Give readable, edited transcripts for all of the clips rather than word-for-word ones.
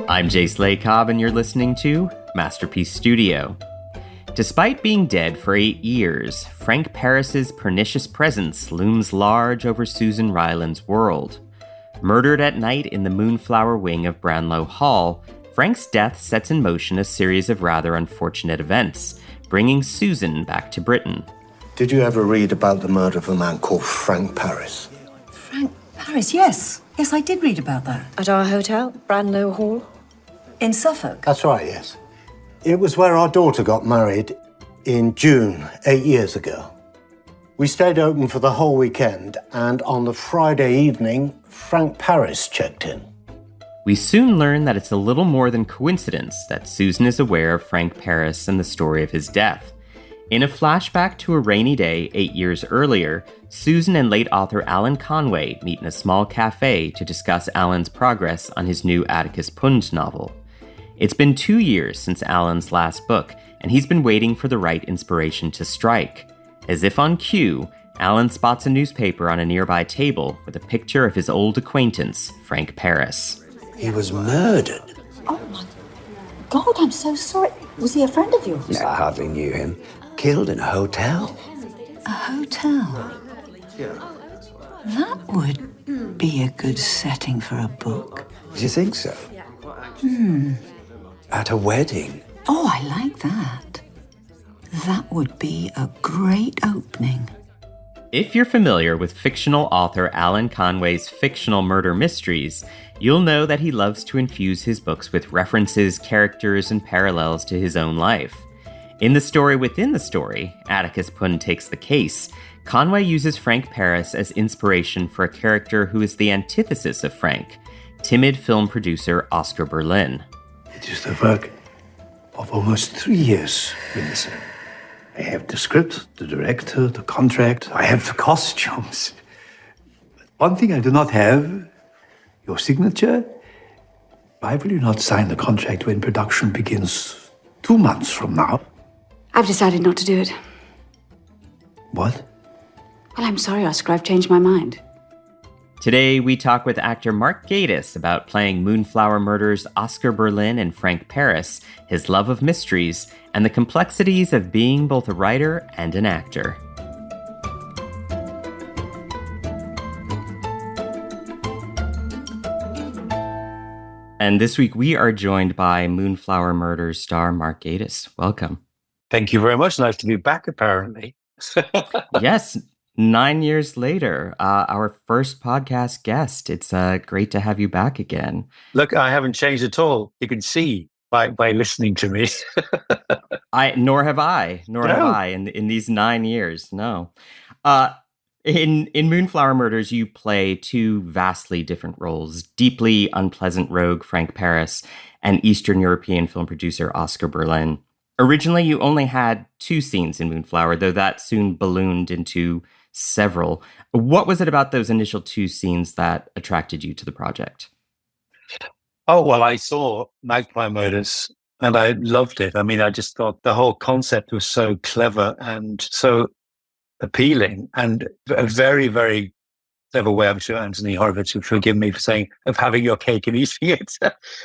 I'm Jace Lacob, and you're listening to Masterpiece Studio. Despite being dead for 8 years, Frank Parris's pernicious presence looms large over Susan Ryland's world. Murdered at night in the Moonflower wing of Brownlow Hall, Frank's death sets in motion a series of rather unfortunate events, bringing Susan back to Britain. Did you ever read about the murder of a man called Frank Parris? Frank Parris, yes. Yes, I did read about that. At our hotel, Brownlow Hall? In Suffolk? That's right, yes. It was where our daughter got married in June, 8 years ago. We stayed open for the whole weekend, and on the Friday evening, Frank Parris checked in. We soon learn that it's a little more than coincidence that Susan is aware of Frank Parris and the story of his death. In a flashback to a rainy day 8 years earlier, Susan and late author Alan Conway meet in a small cafe to discuss Alan's progress on his new Atticus Pund novel. It's been 2 years since Alan's last book, and he's been waiting for the right inspiration to strike. As if on cue, Alan spots a newspaper on a nearby table with a picture of his old acquaintance, Frank Parris. He was murdered. Oh my God, I'm so sorry. Was he a friend of yours? I hardly knew him. Killed in a hotel. A hotel? That would be a good setting for a book. Do you think so? At a wedding. Oh, I like that. That would be a great opening. If you're familiar with fictional author Alan Conway's fictional murder mysteries, you'll know that he loves to infuse his books with references, characters, and parallels to his own life. In the story within the story, Atticus Pund Takes the Case, Conway uses Frank Parris as inspiration for a character who is the antithesis of Frank, timid film producer Oscar Berlin. It is the work of almost 3 years, Vincent. I have the script, the director, the contract. I have the costumes. But one thing I do not have, your signature. Why will you not sign the contract when production begins 2 months from now? I've decided not to do it. What? Well, I'm sorry, Oscar. I've changed my mind. Today, we talk with actor Mark Gatiss about playing Moonflower murders Oscar Berlin and Frank Parris, his love of mysteries, and the complexities of being both a writer and an actor. And this week, we are joined by Moonflower Murders star Mark Gatiss. Welcome. Thank you very much. Nice to be back, apparently. Yes, 9 years later, our first podcast guest. It's great to have you back again. Look, I haven't changed at all. You can see by listening to me. Nor have I in these 9 years. No. In Moonflower Murders, you play two vastly different roles: deeply unpleasant rogue Frank Parris and Eastern European film producer Oscar Berlin. Originally, you only had 2 scenes in Moonflower, though that soon ballooned into several. What was it about those initial 2 scenes that attracted you to the project? Oh, well, I saw Magpie Murders and I loved it. I mean, I just thought the whole concept was so clever and so appealing, and a very, very clever way, I'm sure Anthony Horowitz would forgive me for saying, of having your cake and eating it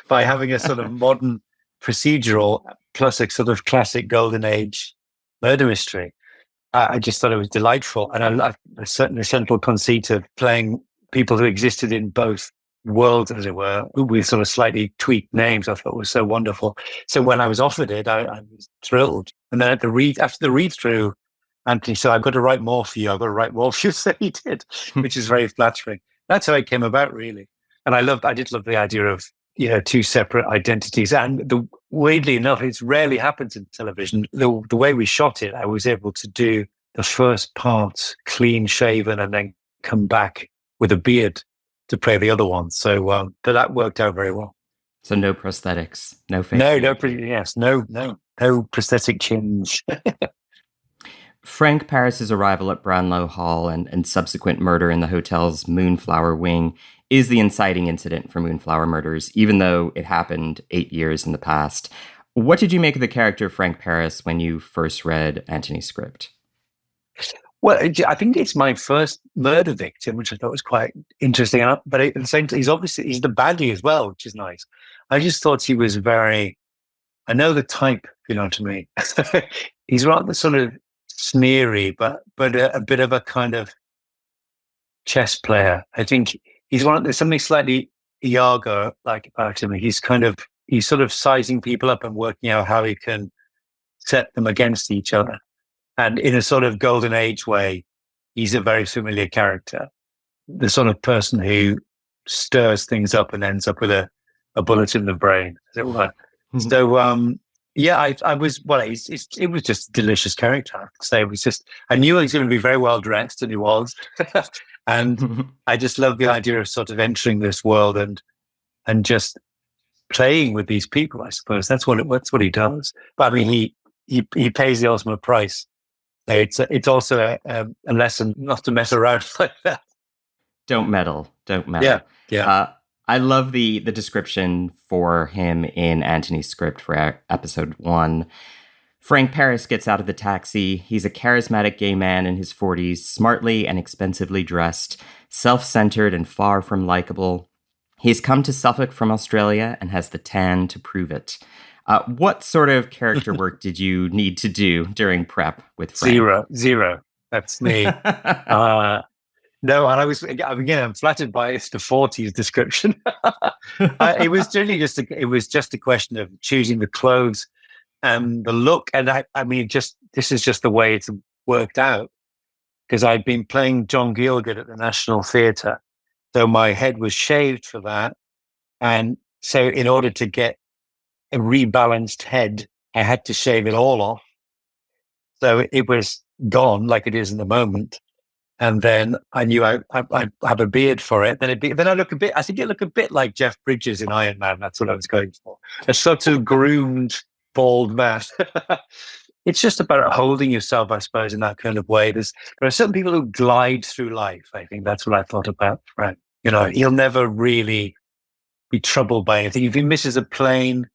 by having a sort of modern procedural plus a sort of classic golden age murder mystery. I just thought it was delightful. And I love the central conceit of playing people who existed in both worlds, as it were, with sort of slightly tweaked names. I thought was so wonderful. So when I was offered it, I was thrilled. And then after the read through, Anthony said, I've got to write more for you. I've got to write more for you. So he did, which is very flattering. That's how it came about, really. And I did love the idea of, 2 separate identities. And weirdly enough, it rarely happens in television. The way we shot it, I was able to do the first part clean shaven and then come back with a beard to play the other one. So that worked out very well. So no prosthetics, no face. No prosthetic chins. Frank Parris's arrival at Brownlow Hall and subsequent murder in the hotel's Moonflower wing is the inciting incident for Moonflower Murders, even though it happened 8 years in the past. What did you make of the character of Frank Parris when you first read Antony's script? Well, I think it's my first murder victim, which I thought was quite interesting. But at the same time, he's the baddie as well, which is nice. I just thought he was very, I know the type, if you know what I mean. He's rather sort of sneery, but a bit of a kind of chess player. I think there's something slightly Iago-like about him. He's sort of sizing people up and working out how he can set them against each other. And in a sort of golden age way, he's a very familiar character. The sort of person who stirs things up and ends up with a bullet in the brain, as it were. So, I was, it was just a delicious character, I have to say. It was just, I knew he was going to be very well dressed, and he was. And I just love the idea of sort of entering this world and just playing with these people, I suppose. That's what he does. But I mean, he pays the ultimate price. It's also a lesson not to mess around like that. Don't meddle. Yeah. I love the description for him in Antony's script for episode 1. Frank Parris gets out of the taxi. He's a charismatic gay man in his 40s, smartly and expensively dressed, self-centered and far from likable. He's come to Suffolk from Australia and has the tan to prove it. What sort of character work did you need to do during prep with Frank? Zero. That's me. No, and I'm flattered by the 40s description. It was just a question of choosing the clothes and the look. And I mean, this is just the way it's worked out, because I'd been playing John Gielgud at the National Theatre. So my head was shaved for that. And so in order to get a rebalanced head, I had to shave it all off. So it was gone like it is in the moment. And then I knew I have a beard for it. Then I look I think it looked a bit like Jeff Bridges in Iron Man. That's what I was going for. A sort of groomed, bald man. It's just about holding yourself, I suppose, in that kind of way. There are certain people who glide through life. I think that's what I thought about Frank. You know, he'll never really be troubled by anything. If he misses a plane,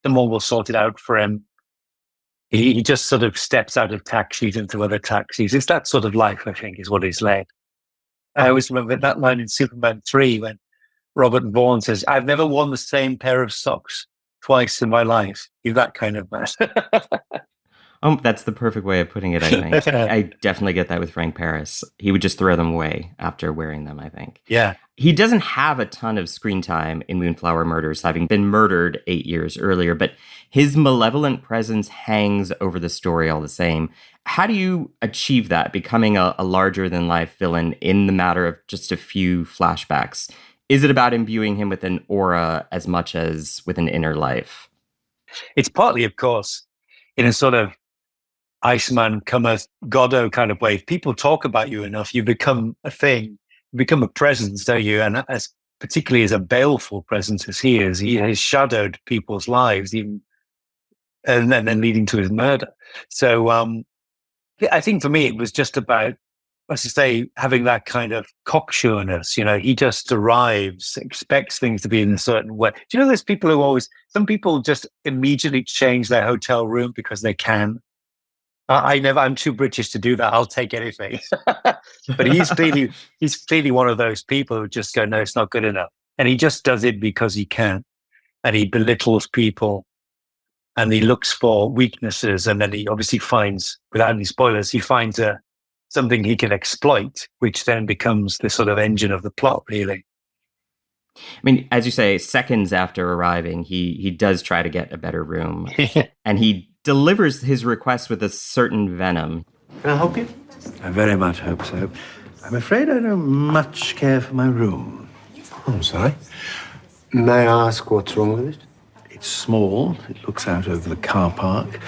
someone will sort it out for him. He just sort of steps out of taxis into other taxis. It's that sort of life, I think, is what he's led. I always remember that line in Superman 3 when Robert Vaughn says, "I've never worn the same pair of socks twice in my life." He's that kind of man. That's the perfect way of putting it, I think. I definitely get that with Frank Parris. He would just throw them away after wearing them, I think. Yeah. He doesn't have a ton of screen time in Moonflower Murders, having been murdered 8 years earlier, but his malevolent presence hangs over the story all the same. How do you achieve that, becoming a larger-than-life villain in the matter of just a few flashbacks? Is it about imbuing him with an aura as much as with an inner life? It's partly, of course, in a sort of Iceman cometh Godot kind of way. If people talk about you enough, you become a thing, you become a presence, don't you? And particularly as a baleful presence as he is, he has shadowed people's lives, even and then leading to his murder. So I think for me, it was just about, as I say, having that kind of cocksureness. You know, he just arrives, expects things to be in a certain way. Do you know there's people who some people just immediately change their hotel room because they can. I'm too British to do that. I'll take anything. But he's clearly one of those people who just go, no, it's not good enough. And he just does it because he can. And he belittles people and he looks for weaknesses. And then he obviously finds, without any spoilers, he finds something he can exploit, which then becomes the sort of engine of the plot, really. I mean, as you say, seconds after arriving, he does try to get a better room. And he delivers his request with a certain venom. Can I help you? I very much hope so. I'm afraid I don't much care for my room. I'm sorry. May I ask what's wrong with it? It's small. It looks out over the car park.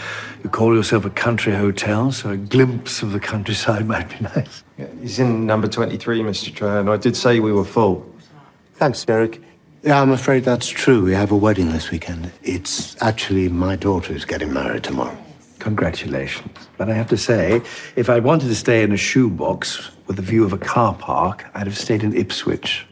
You call yourself a country hotel, so a glimpse of the countryside might be nice. Yeah, he's in number 23, Mr. Tran. I did say we were full. Thanks, Derek. Yeah, I'm afraid that's true. We have a wedding this weekend. It's actually my daughter who's getting married tomorrow. Congratulations. But I have to say, if I wanted to stay in a shoebox with a view of a car park, I'd have stayed in Ipswich.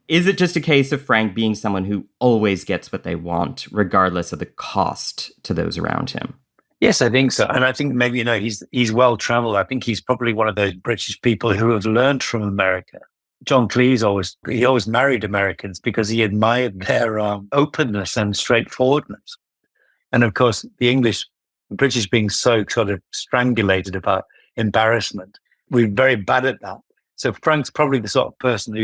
Is it just a case of Frank being someone who always gets what they want, regardless of the cost to those around him? Yes, I think so. And I think maybe, he's well traveled. I think he's probably one of those British people who have learned from America. John Cleese always married Americans because he admired their openness and straightforwardness. And of course, the British being so sort of strangulated about embarrassment, we're very bad at that. So Frank's probably the sort of person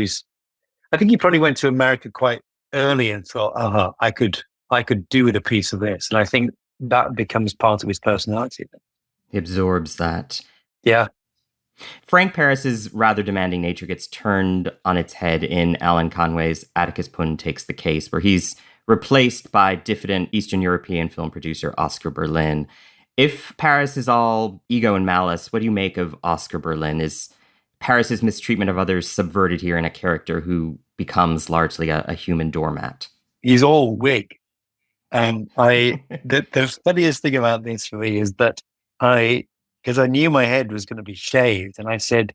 I think he probably went to America quite early and thought, I could do with a piece of this. And I think that becomes part of his personality. He absorbs that. Yeah. Frank Parris's rather demanding nature gets turned on its head in Alan Conway's Atticus Pund Takes the Case, where he's replaced by diffident Eastern European film producer Oscar Berlin. If Parris is all ego and malice, what do you make of Oscar Berlin? Is Parris's mistreatment of others subverted here in a character who becomes largely a human doormat? He's all wig. And the funniest thing about this for me is that because I knew my head was going to be shaved, and I said,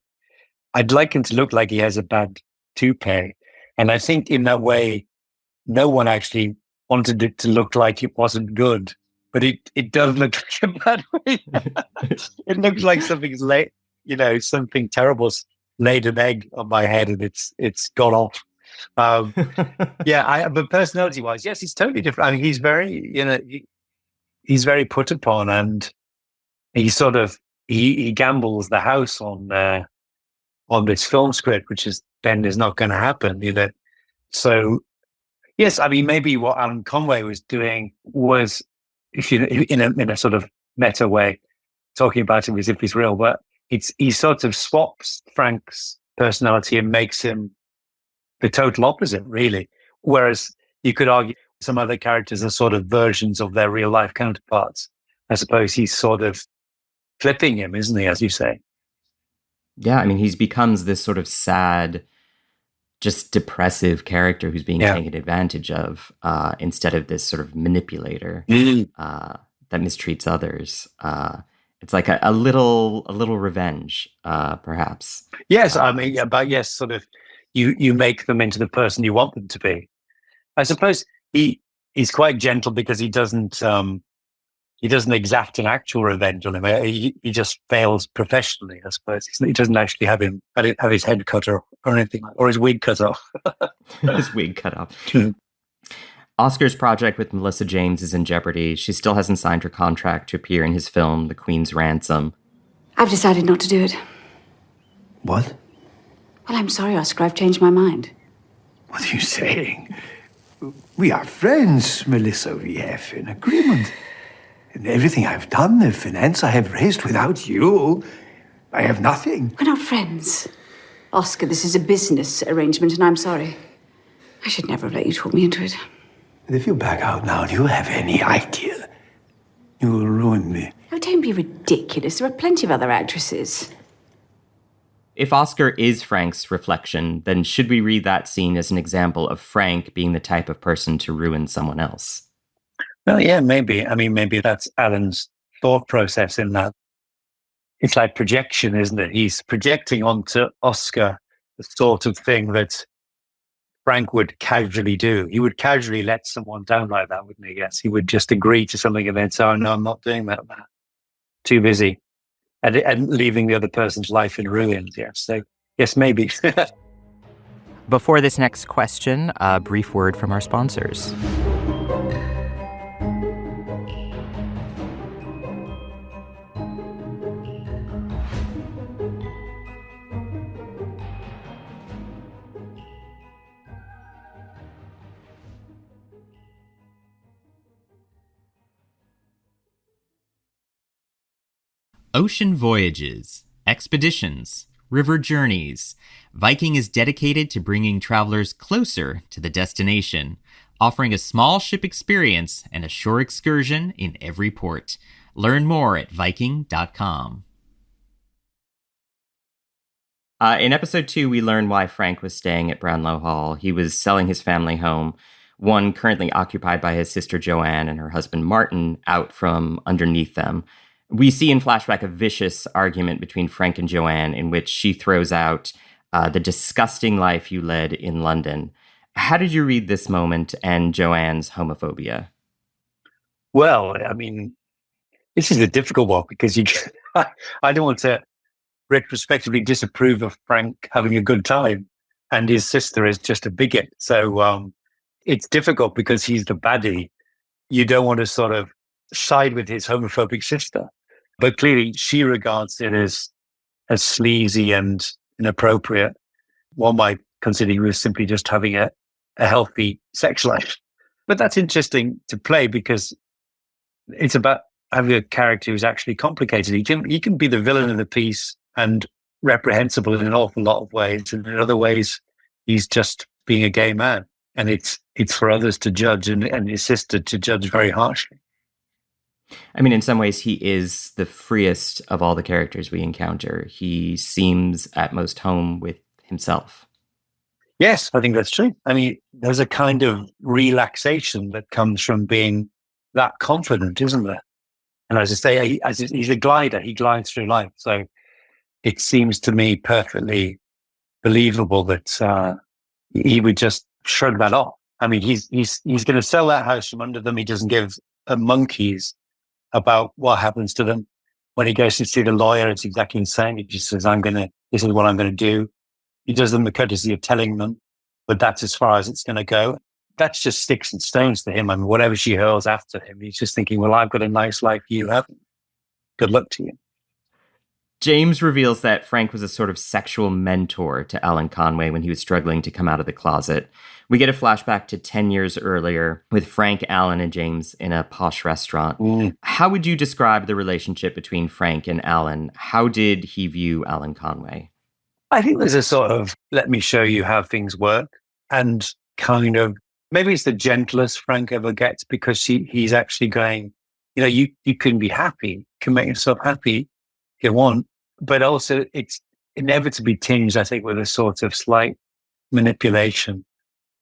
I'd like him to look like he has a bad toupee. And I think in that way, no one actually wanted it to look like it wasn't good. But it does look like a bad way. It looks like something's something terrible's laid an egg on my head and it's gone off. But personality-wise, yes, he's totally different. I mean, he's very, he's very put upon, and he sort of he gambles the house on this film script, which is not going to happen, So, yes, I mean, maybe what Alan Conway was doing was, in a sort of meta way, talking about him as if he's real, but he sort of swaps Frank's personality and makes him the total opposite, really. Whereas you could argue some other characters are sort of versions of their real life counterparts. I suppose he's sort of flipping him, isn't he, as you say? Yeah, I mean, he becomes this sort of sad, just depressive character who's being taken advantage of instead of this sort of manipulator that mistreats others. It's like a little revenge, perhaps. Yes, I mean, yes, sort of. You make them into the person you want them to be. I suppose he's quite gentle because he doesn't exact an actual revenge on him. He just fails professionally, I suppose. He doesn't actually have his head cut off or anything, or his wig cut off. His wig cut off. Oscar's project with Melissa James is in jeopardy. She still hasn't signed her contract to appear in his film, The Queen's Ransom. I've decided not to do it. What? Well, I'm sorry, Oscar. I've changed my mind. What are you saying? We are friends, Melissa. We have an agreement. And everything I've done, the finance I have raised without you, I have nothing. We're not friends. Oscar, this is a business arrangement, and I'm sorry. I should never have let you talk me into it. And if you back out now, do you have any idea? You will ruin me. Oh, don't be ridiculous. There are plenty of other actresses. If Oscar is Frank's reflection, then should we read that scene as an example of Frank being the type of person to ruin someone else? Well, yeah, maybe. I mean, maybe that's Alan's thought process in that. It's like projection, isn't it? He's projecting onto Oscar the sort of thing that Frank would casually do. He would casually let someone down like that, wouldn't he? Yes, he would just agree to something and then say, oh, no, I'm not doing that. Too busy. And leaving the other person's life in ruins, yes. So, yes, maybe. Before this next question, a brief word from our sponsors. Ocean voyages, expeditions, river journeys. Viking is dedicated to bringing travelers closer to the destination, offering a small ship experience and a shore excursion in every port. Learn more at Viking.com. In episode 2, we learn why Frank was staying at Brownlow Hall. He was selling his family home, one currently occupied by his sister Joanne and her husband Martin, out from underneath them. We see in flashback a vicious argument between Frank and Joanne in which she throws out the disgusting life you led in London. How did you read this moment and Joanne's homophobia? Well, I mean, This is a difficult one because I don't want to retrospectively disapprove of Frank having a good time, and his sister is just a bigot. So it's difficult because he's the baddie. You don't want to sort of side with his homophobic sister, but clearly she regards it as sleazy and inappropriate. One might consider he was simply just having a healthy sex life. But that's interesting to play because it's about having a character who's actually complicated. He can be the villain of the piece and reprehensible in an awful lot of ways. And in other ways, he's just being a gay man. And it's for others to judge and his sister to judge very harshly. I mean, in some ways, he is the freest of all the characters we encounter. He seems at most home with himself. Yes, I think that's true. I mean, there's a kind of relaxation that comes from being that confident, isn't there? And as I say, he's a glider. He glides through life. So it seems to me perfectly believable that he would just shrug that off. I mean, he's going to sell that house from under them. He doesn't give a monkey's about what happens to them. When he goes to see the lawyer, it's exactly the same. He just says, this is what I'm going to do. He does them the courtesy of telling them, but that's as far as it's going to go. That's just sticks and stones to him. I mean, whatever she hurls after him, he's just thinking, well, I've got a nice life, you haven't. Good luck to you. James reveals that Frank was a sort of sexual mentor to Alan Conway when he was struggling to come out of the closet. We get a flashback to 10 years earlier with Frank, Alan, and James in a posh restaurant. How would you describe the relationship between Frank and Alan? How did he view Alan Conway? I think there's a sort of, let me show you how things work. And kind of, maybe it's the gentlest Frank ever gets because he's actually going, you can be happy, you can make yourself happy if you want. But also it's inevitably tinged, I think, with a sort of slight manipulation.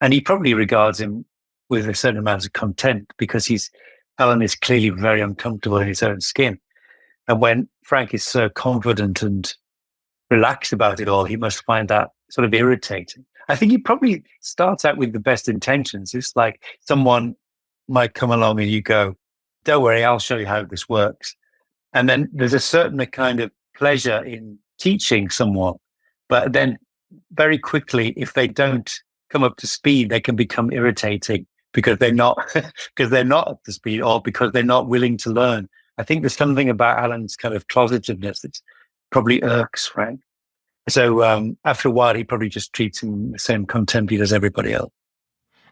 And he probably regards him with a certain amount of contempt because Alan is clearly very uncomfortable in his own skin. And when Frank is so confident and relaxed about it all, he must find that sort of irritating. I think he probably starts out with the best intentions. It's like someone might come along and you go, don't worry, I'll show you how this works. And then there's a certain kind of pleasure in teaching someone. But then very quickly, if they don't come up to speed, they can become irritating because they're not up to speed or because they're not willing to learn. I think there's something about Alan's kind of closetedness that probably irks Frank. So after a while, he probably just treats him the same contempt he does everybody else.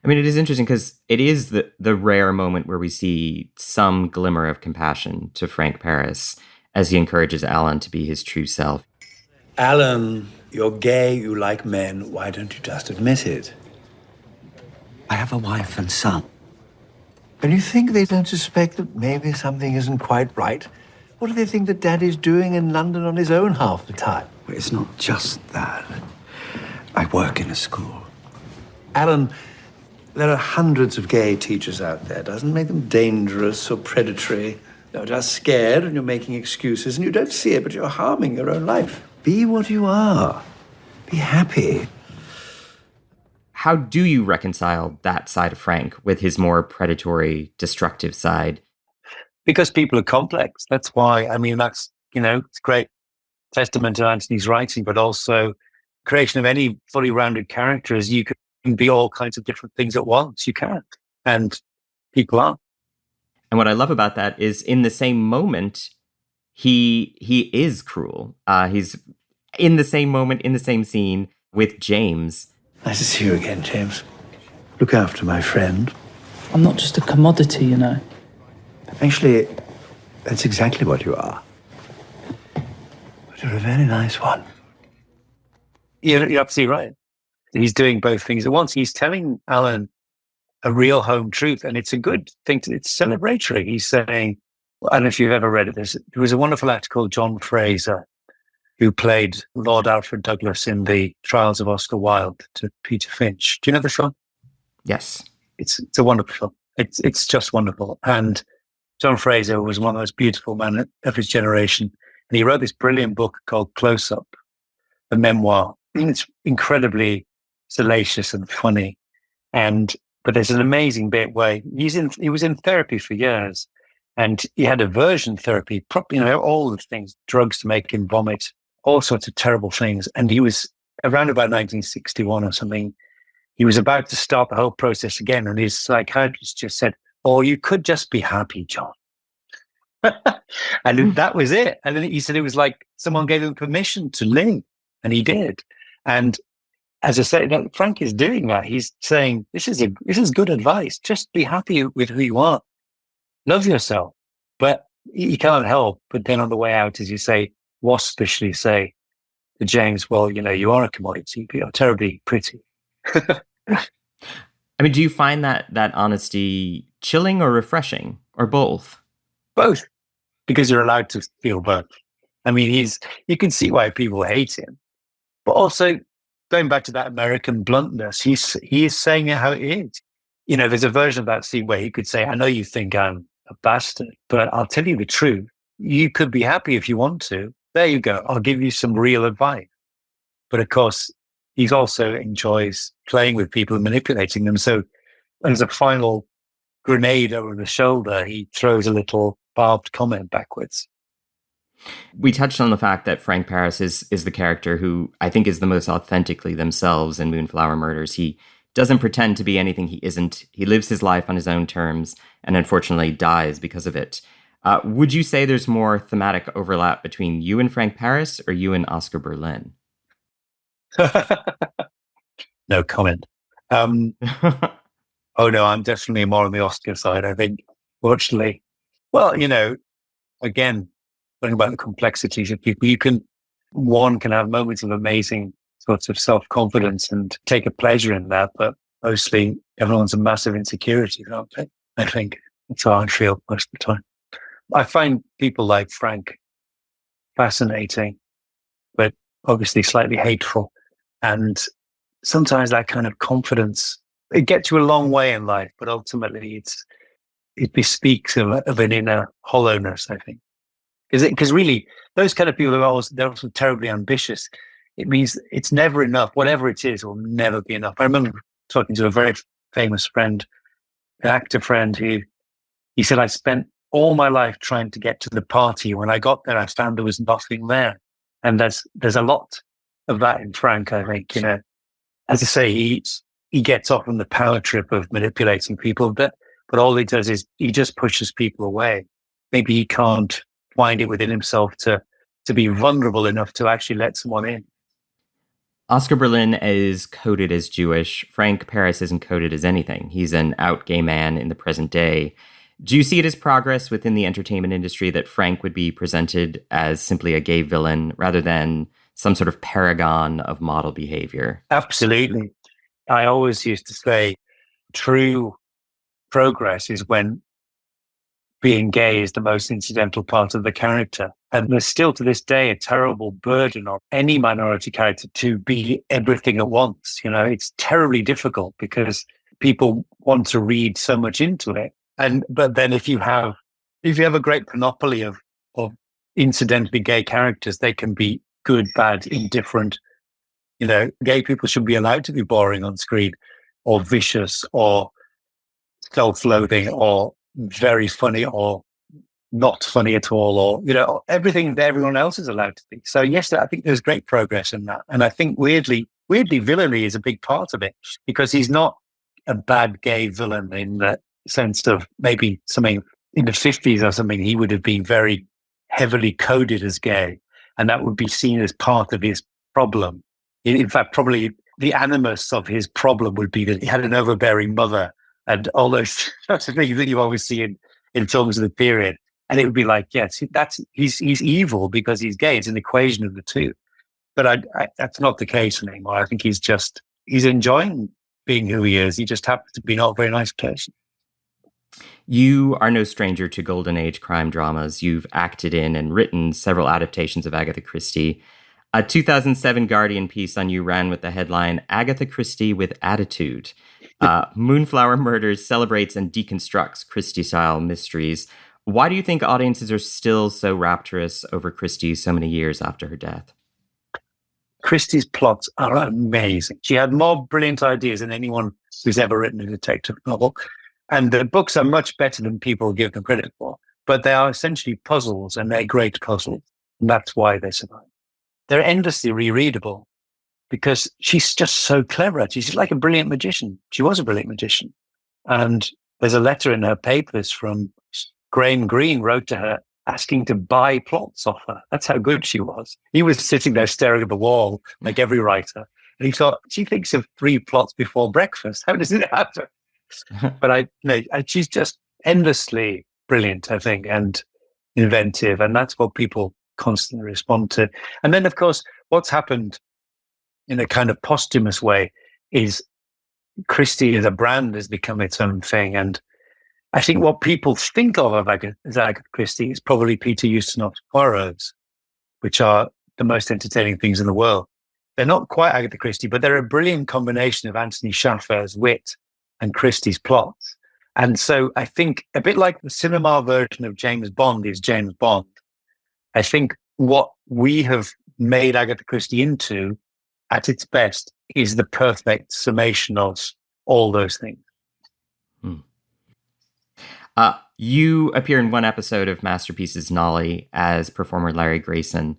I mean, it is interesting because it is the rare moment where we see some glimmer of compassion to Frank Parris as he encourages Alan to be his true self. Alan, you're gay, you like men. Why don't you just admit it? I have a wife and son. And you think they don't suspect that maybe something isn't quite right? What do they think that Daddy's doing in London on his own half the time? Well, it's not just that. I work in a school. Alan, there are hundreds of gay teachers out there. Doesn't make them dangerous or predatory. You're just scared and you're making excuses and you don't see it, but you're harming your own life. Be what you are. Be happy. How do you reconcile that side of Frank with his more predatory, destructive side? Because people are complex. That's why, I mean, that's, it's great testament to Anthony's writing, but also creation of any fully rounded character is you can be all kinds of different things at once. You can't. And people are. And what I love about that is in the same moment, he is cruel. He's in the same moment, in the same scene with James. Nice to see you again, James. Look after my friend. I'm not just a commodity, Actually, that's exactly what you are. But you're a very nice one. You're absolutely right. He's doing both things at once. He's telling Alan a real home truth, and it's a good thing. It's celebratory. He's saying, I don't know if you've ever read it. There was a wonderful actor called John Fraser who played Lord Alfred Douglas in the Trials of Oscar Wilde to Peter Finch. Do you know the film? Yes. It's a wonderful film. It's just wonderful. And John Fraser was one of the most beautiful men of his generation. And he wrote this brilliant book called Close Up, a memoir. And it's incredibly salacious and funny. But there's an amazing bit where he was in therapy for years. And he had aversion therapy, all the things, drugs to make him vomit, all sorts of terrible things. And he was around about 1961 or something. He was about to start the whole process again. And his psychiatrist just said, "Oh, you could just be happy, John." And that was it. And then he said it was like someone gave him permission to live. And he did. And as I say, Frank is doing that. He's saying, this is good advice. Just be happy with who you are. Love yourself. But you can't help. But then on the way out, as you say, waspishly say to James, well, you are a commodity. You're terribly pretty. I mean, do you find that honesty chilling or refreshing, or both? Both. Because you're allowed to feel both. I mean, you can see why people hate him. But also, going back to that American bluntness, he is saying it how it is. There's a version of that scene where he could say, "I know you think I'm a bastard, but I'll tell you the truth. You could be happy if you want to. There you go. I'll give you some real advice." But of course, he also enjoys playing with people and manipulating them. So as a final grenade over the shoulder, he throws a little barbed comment backwards. We touched on the fact that Frank Parris is the character who I think is the most authentically themselves in Moonflower Murders. He doesn't pretend to be anything he isn't. He lives his life on his own terms and unfortunately dies because of it. Would you say there's more thematic overlap between you and Frank Parris or you and Oscar Berlin? No comment. Oh, no, I'm definitely more on the Oscar side, I think, fortunately. Well, again, talking about the complexities of people, one can have moments of amazing sorts of self-confidence and take a pleasure in that, but mostly everyone's a massive insecurity, aren't they? I think that's how I feel most of the time. I find people like Frank fascinating, but obviously slightly hateful. And sometimes that kind of confidence, it gets you a long way in life, but ultimately it bespeaks of an inner hollowness, I think. Because really, those kind of people they're also terribly ambitious. It means it's never enough. Whatever it is, will never be enough. I remember talking to a very famous friend, an actor friend, he said, "I spent all my life trying to get to the party. When I got there, I found there was nothing there." And there's a lot of that in Frank, I think. As I say, he gets off on the power trip of manipulating people, but all he does is he just pushes people away. Maybe he can't find it within himself to be vulnerable enough to actually let someone in. Oscar Berlin is coded as Jewish. Frank Parris isn't coded as anything. He's an out gay man in the present day. Do you see it as progress within the entertainment industry that Frank would be presented as simply a gay villain rather than some sort of paragon of model behavior? Absolutely. I always used to say true progress is when being gay is the most incidental part of the character. And there's still to this day a terrible burden on any minority character to be everything at once. It's terribly difficult because people want to read so much into it. But then if you have a great panoply of incidentally gay characters, they can be good, bad, indifferent. Gay people should be allowed to be boring on screen, or vicious, or self-loathing, or very funny, or not funny at all, or everything that everyone else is allowed to be. So yes, I think there's great progress in that, and I think weirdly, villainy is a big part of it because he's not a bad gay villain in the sense of maybe something in the 50s or something. He would have been very heavily coded as gay, and that would be seen as part of his problem. In fact, probably the animus of his problem would be that he had an overbearing mother and all those sorts of things that you always see in films of the period. And it would be like, yes, he's evil because he's gay. It's an equation of the two. But that's not the case anymore. I think he's enjoying being who he is. He just happens to be not a very nice person. You are no stranger to Golden Age crime dramas. You've acted in and written several adaptations of Agatha Christie. A 2007 Guardian piece on you ran with the headline, "Agatha Christie with Attitude." Moonflower Murders celebrates and deconstructs Christie-style mysteries. Why do you think audiences are still so rapturous over Christie so many years after her death? Christie's plots are amazing. She had more brilliant ideas than anyone who's ever written a detective novel. And the books are much better than people give them credit for. but they are essentially puzzles, and they're great puzzles. And that's why they survive. They're endlessly rereadable because she's just so clever. She's like a brilliant magician. She was a brilliant magician. And there's a letter in her papers from Graham Greene wrote to her asking to buy plots off her. That's how good she was. He was sitting there staring at the wall like every writer. And he thought, she thinks of 3 plots before breakfast. How does it happen? But she's just endlessly brilliant, I think, and inventive. And that's what people constantly respond to. And then, of course, what's happened in a kind of posthumous way is Christie as a brand has become its own thing. And I think what people think of as Agatha Christie is probably Peter Ustinov's Poirot's, which are the most entertaining things in the world. They're not quite Agatha Christie, but they're a brilliant combination of Anthony Schaffer's wit and Christie's plots. And so I think a bit like the cinema version of James Bond is James Bond. I think what we have made Agatha Christie into at its best is the perfect summation of all those things. You appear in one episode of Masterpiece's Nolly as performer Larry Grayson,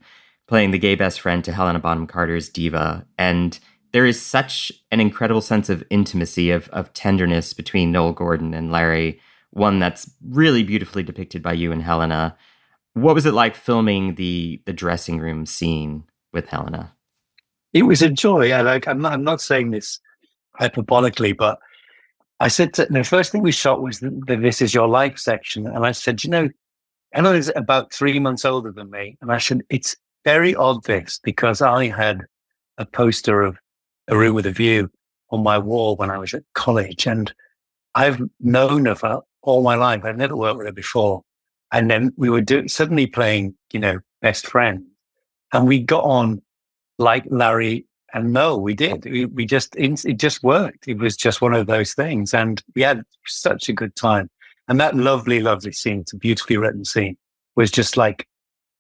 playing the gay best friend to Helena Bonham Carter's Diva. And there is such an incredible sense of intimacy, of tenderness between Noel Gordon and Larry, one that's really beautifully depicted by you and Helena. What was it like filming the dressing room scene with Helena? It was a joy. I'm not saying this hyperbolically, but I said the first thing we shot was the This Is Your Life section. And I said, Eleanor's about 3 months older than me. And I said, it's very obvious because I had a poster of A Room with a View on my wall when I was at college. And I've known her for all my life. I've never worked with her before. And then we were suddenly playing, best friend. And we got on like Larry and Noel. We did. It just worked. It was just one of those things. And we had such a good time. And that lovely, lovely scene, it's a beautifully written scene, was just like,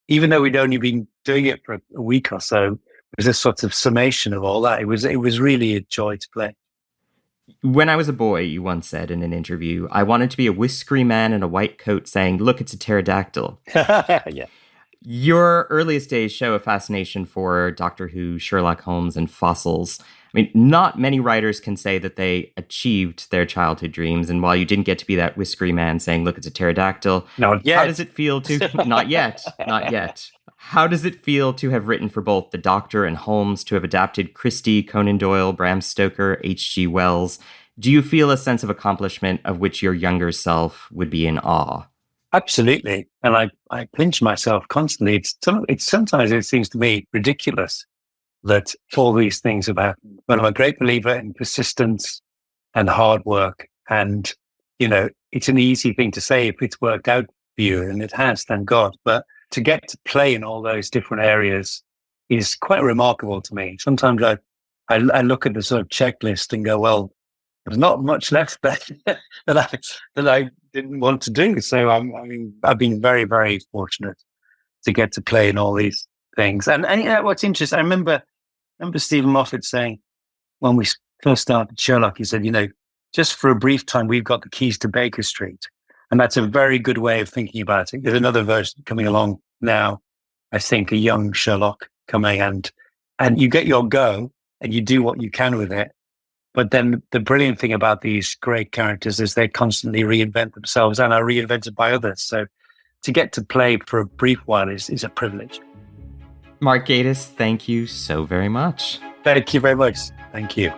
even though we'd only been doing it for a week or so, it was a sort of summation of all that. It was really a joy to play. When I was a boy, you once said in an interview, I wanted to be a whiskery man in a white coat saying, look, it's a pterodactyl. Yeah. Your earliest days show a fascination for Doctor Who, Sherlock Holmes, and fossils. I mean, not many writers can say that they achieved their childhood dreams. And while you didn't get to be that whiskery man saying, look, it's a pterodactyl. Not yet. How does it feel to... Not yet. Not yet. How does it feel to have written for both the Doctor and Holmes, to have adapted Christie, Conan Doyle, Bram Stoker, H.G. Wells? Do you feel a sense of accomplishment of which your younger self would be in awe? Absolutely. And I pinch myself constantly. Sometimes it seems to me ridiculous that all these things have happened. But I'm a great believer in persistence and hard work. And, it's an easy thing to say if it's worked out for you, and it has, thank God. But to get to play in all those different areas is quite remarkable to me. Sometimes I look at the sort of checklist and go, well, there's not much left that I didn't want to do. So I've been very, very fortunate to get to play in all these things. And what's interesting, I remember Stephen Moffat saying when we first started Sherlock, he said, just for a brief time, we've got the keys to Baker Street. And that's a very good way of thinking about it. There's another version coming along now, I think, a young Sherlock coming, and you get your go and you do what you can with it. But then the brilliant thing about these great characters is they constantly reinvent themselves and are reinvented by others. So to get to play for a brief while is a privilege. Mark Gatiss, thank you so very much. Thank you very much. Thank you.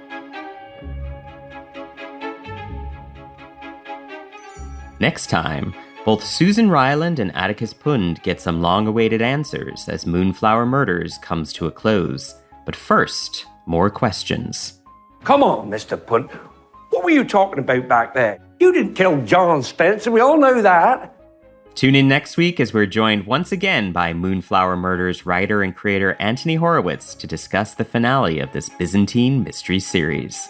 Next time, both Susan Ryland and Atticus Pund get some long-awaited answers as Moonflower Murders comes to a close. But first, more questions. Come on, Mr. Punt. What were you talking about back there? You didn't kill John Spencer, we all know that. Tune in next week as we're joined once again by Moonflower Murders writer and creator Anthony Horowitz to discuss the finale of this Byzantine mystery series.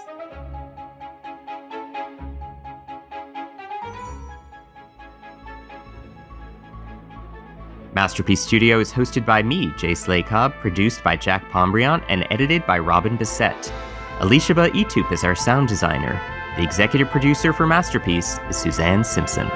Masterpiece Studio is hosted by me, Jay Slay-Cobb, produced by Jack Pombriant, and edited by Robin Bissett. Elishaba Etup is our sound designer. The executive producer for Masterpiece is Suzanne Simpson.